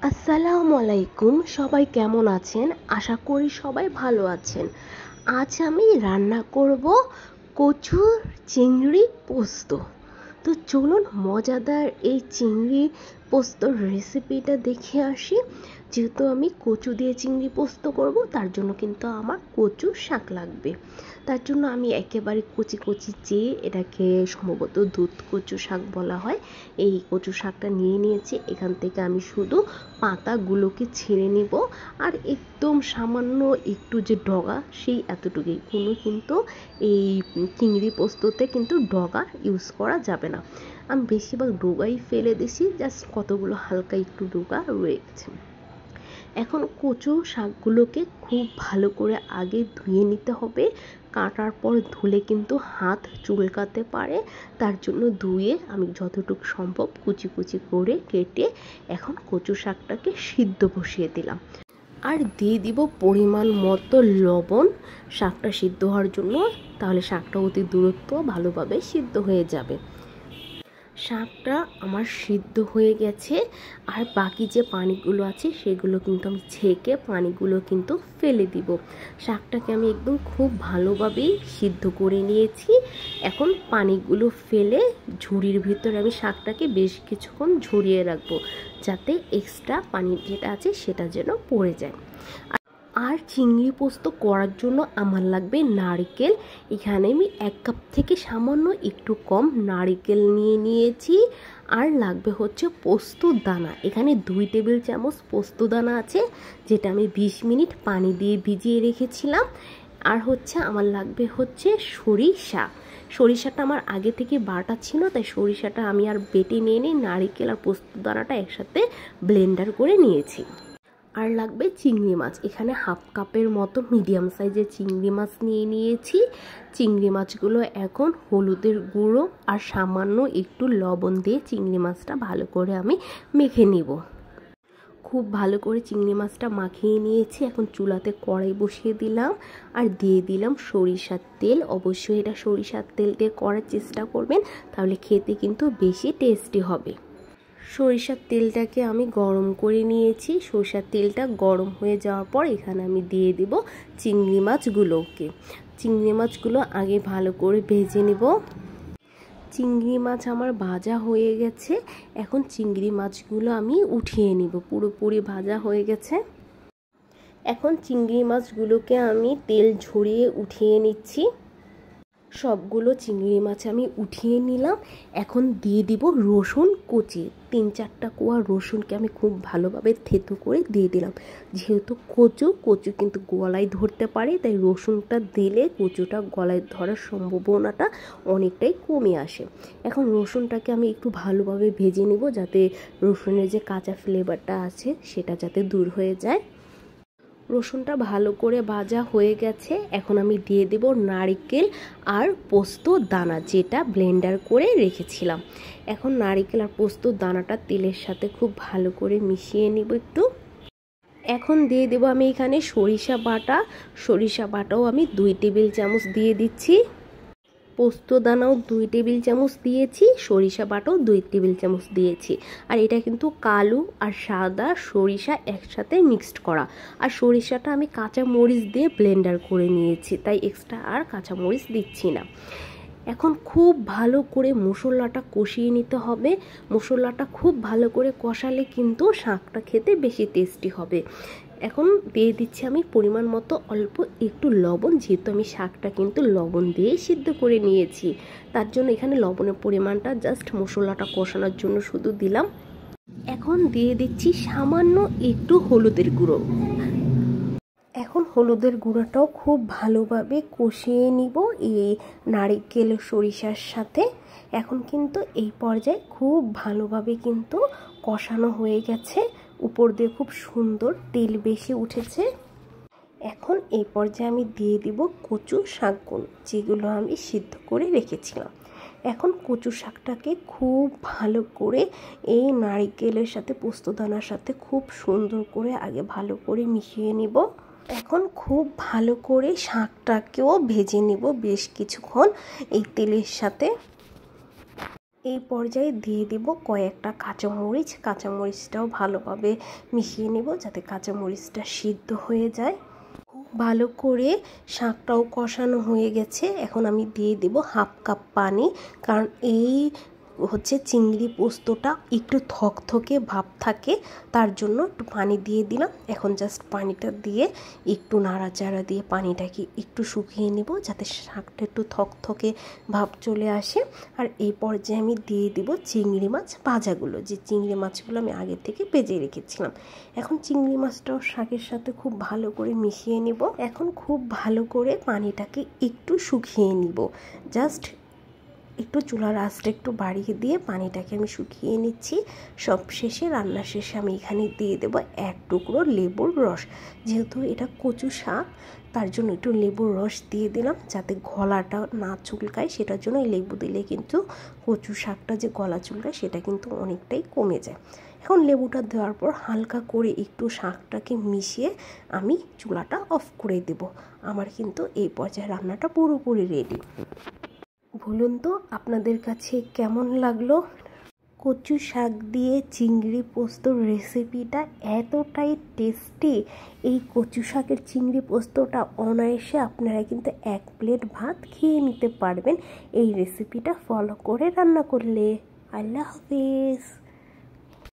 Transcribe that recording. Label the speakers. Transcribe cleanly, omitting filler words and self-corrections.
Speaker 1: আসসালামু আলাইকুম, সবাই কেমন আছেন? আশা করি সবাই ভালো আছেন। আজ আমি রান্না করব কচুর চিংড়ি পোস্ত। তো চলুন মজাদার এই চিংড়ি পোস্তর রেসিপিটা দেখে আসি। যেহেতু আমি কচু দিয়ে চিংড়ি পোস্ত করব, তার জন্য কিন্তু আমার কচু শাক লাগবে। তার জন্য আমি একেবারে কচি কচি চেয়ে, এটাকে সম্ভবত দুধ কচু শাক বলা হয়, এই কচু শাকটা নিয়ে নিয়েছি। এখান থেকে আমি শুধু পাতাগুলোকে ছেড়ে নিব, আর একদম সামান্য একটু যে ডগা, সেই এতটুকুই। কোনো কিন্তু এই চিংড়ি পোস্ততে কিন্তু ডগা ইউজ করা যাবে না। আমি বেশিরভাগ ডগাই ফেলে দিছি, জাস্ট কতগুলো হালকা একটু ডগা রয়ে গেছে। এখন কচু শাকগুলোকে খুব ভালো করে আগে ধুয়ে নিতে হবে। কাটার পর ধুলে কিন্তু হাত চুলকাতে পারে, তার জন্য ধুয়ে আমি যতটুকু সম্ভব কুচি কুচি করে কেটে এখন কচু শাকটাকে সিদ্ধ বসিয়ে দিলাম। আর দিয়ে দিব পরিমাণ মতো লবণ শাকটা সিদ্ধ হওয়ার জন্য, তাহলে শাকটা অতি দ্রুত ভালোভাবে সিদ্ধ হয়ে যাবে। শাকটা আমার সিদ্ধ হয়ে গেছে, আর বাকি যে পানিগুলো আছে সেগুলো কিন্তু আমি ছেঁকে পানিগুলো কিন্তু ফেলে দিব। শাকটাকে আমি একদম খুব ভালোভাবেই সিদ্ধ করে নিয়েছি। এখন পানিগুলো ফেলে ঝুড়ির ভিতরে আমি শাকটাকে বেশ কিছুক্ষণ ঝরিয়ে রাখবো, যাতে এক্সট্রা পানি যেটা আছে সেটা যেন পড়ে যায়। আর চিংড়ি পোস্ত করার জন্য আমার লাগবে নারকেল। এখানে আমি 1 কাপ থেকে সামান্য একটু কম নারকেল নিয়ে নিয়েছি। আর লাগবে হচ্ছে পোস্ত দানা। এখানে 2 টেবিল চামচ পোস্ত দানা আছে, যেটা আমি 20 মিনিট পানি দিয়ে ভিজিয়ে রেখেছিলাম। আর হচ্ছে আমার লাগবে হচ্ছে সরিষা। সরিষাটা আমার আগে থেকে বাটা ছিল, তাই সরিষাটা আমি আর বেটে নিয়ে নিই, নারকেল আর পোস্ত দানাটা একসাথে ব্লেন্ডার করে নিয়েছি। আর লাগবে চিংড়ি মাছ। এখানে 1/2 কাপের মতো মিডিয়াম সাইজের চিংড়ি মাছ নিয়ে নিয়েছি। চিংড়ি মাছগুলো এখন হলুদের গুঁড়ো আর সামান্য একটু লবণ দিয়ে চিংড়ি মাছটা ভালো করে আমি মেখে নিব। খুব ভালো করে চিংড়ি মাছটা মাখিয়ে নিয়েছি। এখন চুলাতে কড়াই বসিয়ে দিলাম, আর দিয়ে দিলাম সরিষার তেল। অবশ্যই এটা সরিষার তেল দিয়ে করার চেষ্টা করবেন, তাহলে খেতে কিন্তু বেশি টেস্টি হবে। সরিষার তেলটাকে আমি গরম করে নিয়েছি। সরিষার তেলটা গরম হয়ে যাওয়ার পর এখানে আমি দিয়ে দিব চিংড়ি মাছগুলোকে। চিংড়ি মাছগুলো আগে ভালো করে ভেজে নেব। চিংড়ি মাছ আমার ভাজা হয়ে গেছে। এখন চিংড়ি মাছগুলো আমি উঠিয়ে নিব, পুরোপুরি ভাজা হয়ে গেছে। এখন চিংড়ি মাছগুলোকে আমি তেল ঝরিয়ে উঠিয়ে নিচ্ছি। সবগুলো চিংড়ি মাছ আমি উঠিয়ে নিলাম। এখন দিয়ে দিব রসুন কুচি। 3-4টা কোয়া রসুনকে আমি খুব ভালোভাবে থেতো করে দিয়ে দিলাম। যেহেতু কচু কিন্তু গলায় ধরতে পারে, তাই রসুনটা দিলে কচুটা গলায় ধরার সম্ভাবনাটা অনেকটাই কমে আসে। এখন রসুনটাকে আমি একটু ভালোভাবে ভেজে নেব, যাতে রসুনের যে কাঁচা ফ্লেভারটা আছে সেটা যাতে দূর হয়ে যায়। রসুনটা ভালো করে ভাজা হয়ে গেছে। এখন আমি দিয়ে দেব নারকেল আর পোস্ত দানা, যেটা ব্লেন্ডার করে রেখেছিলাম। এখন নারকেল আর পোস্ত দানাটা তেলের সাথে খুব ভালো করে মিশিয়ে নিব একটু। এখন দিয়ে দেব আমি এখানে সরিষা বাটা। সরিষা বাটাও আমি 2 টেবিল চামচ দিয়ে দিচ্ছি। পোস্ত দানাও 2 টেবিল চামচ দিয়েছি, সরিষা বাটাও 2 টেবিল চামচ দিয়েছি। আর এটা কিন্তু কালো আর সাদা সরিষা একসাথে মিক্সড করা। আর সরিষাটা আমি কাঁচা মরিচ দিয়ে ব্লেন্ডার করে নিয়েছি, তাই এক্সট্রা আর কাঁচা মরিচ দিচ্ছি না। এখন খুব ভালো করে মশলাটা কষিয়ে নিতে হবে। মশলাটা খুব ভালো করে কষালে কিন্তু শাকটা খেতে বেশি টেস্টি হবে। এখন দিয়ে দিচ্ছি আমি পরিমাণ মতো অল্প একটু লবণ, যেহেতু আমি শাকটা কিন্তু লবণ দিয়ে সিদ্ধ করে নিয়েছি, তার জন্য এখানে লবণের পরিমাণটা জাস্ট মশলাটা কষানোর জন্য শুধু দিলাম। এখন দিয়ে দিচ্ছি সামান্য একটু হলুদের গুঁড়ো। এখন হলুদের গুঁড়োটাও খুব ভালোভাবে কষিয়ে নিব এই নারকেল সরিষার সাথে। এখন কিন্তু এই পর্যায়ে খুব ভালোভাবে কিন্তু কষানো হয়ে গেছে। উপর দিয়ে খুব সুন্দর তেল বেশি উঠেছে। এখন এই পর্যায়ে আমি দিয়ে দিব কচু শাকগুলো, যেগুলো আমি সিদ্ধ করে রেখেছিলাম। এখন কচু শাকটাকে খুব ভালো করে এই নারকেলের সাথে পোস্তদানার সাথে খুব সুন্দর করে আগে ভালো করে মিশিয়ে নিব। এখন খুব ভালো করে শাকটাকেও ভেজে নিব বেশ কিছুক্ষণ এই তেলের সাথে। এই পর্যায়ে দিয়ে দিব কয়েকটা কাঁচামরিচ। কাঁচামরিচটাও ভালোভাবে মিশিয়ে নেব যাতে কাঁচামরিচটা সিদ্ধ হয়ে যায়। ভালো করে শাকটাও কষানো হয়ে গেছে। এখন আমি দিয়ে দেব হাফ কাপ পানি, কারণ এই চিংড়ি পোস্তটা একটু থকথকে ভাব থাকে, তার জন্য একটু পানি দিয়ে দিলাম। এখন জাস্ট পানিটা দিয়ে একটু নাড়াচাড়া দিয়ে পানিটাকে একটু শুকিয়ে নেব যাতে শাকটা একটু থকথকে ভাব চলে আসে। আর এই পর্যায়ে আমি দিয়ে দিব চিংড়ি মাছ ভাজাগুলো, যে চিংড়ি মাছগুলো আমি আগে থেকে ভেজে রেখেছিলাম। এখন চিংড়ি মাছটাও শাকের সাথে খুব ভালো করে মিশিয়ে নেব। এখন খুব ভালো করে পানিটাকে একটু শুকিয়ে নিব। জাস্ট একটু চুলার আঁচটা একটু বাড়িয়ে দিয়ে পানিটাকে আমি শুকিয়ে নিচ্ছি। সব শেষে, রান্নার শেষে আমি এখানে দিয়ে দেবো এক টুকরো লেবুর রস। যেহেতু এটা কচু শাক, তার জন্য একটু লেবুর রস দিয়ে দিলাম যাতে গলাটা না চুলকায়। সেটার জন্য লেবু দিলে কিন্তু কচু শাকটা যে গলা চুলকায় সেটা কিন্তু অনেকটাই কমে যায়। এখন লেবুটা দেওয়ার পর হালকা করে একটু শাকটাকে মিশিয়ে আমি চুলাটা অফ করে দেব। আমার কিন্তু এই পর্যায়ে রান্নাটা পুরোপুরি রেডি। বলুন তো আপনাদের কাছে কেমন লাগলো? কচু শাক দিয়ে চিংড়ি পোস্তর রেসিপিটা এতটাই টেস্টি। এই কচু শাকের চিংড়ি পোস্তটা অনায়াসে আপনারা কিন্তু 1 প্লেট ভাত খেয়ে নিতে পারবেন এই রেসিপিটা ফলো করে রান্না করলে। আল্লাহ হাফিজ।